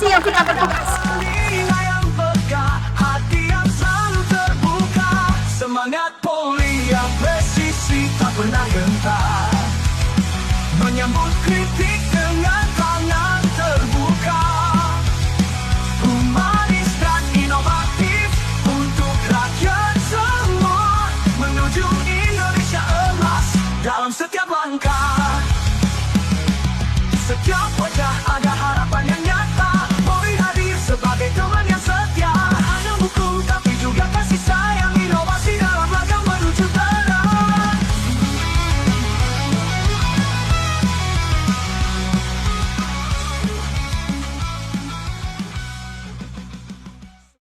Siap kita bertugas. Yang peka, hati yang selalu terbuka, semangat Polri yang presisi tak pernah gentar, menyambut kritik dengan tangan terbuka, humanis dan inovatif untuk rakyat semua, menuju Indonesia emas dalam setiap langkah. Setiap wajah ada harapan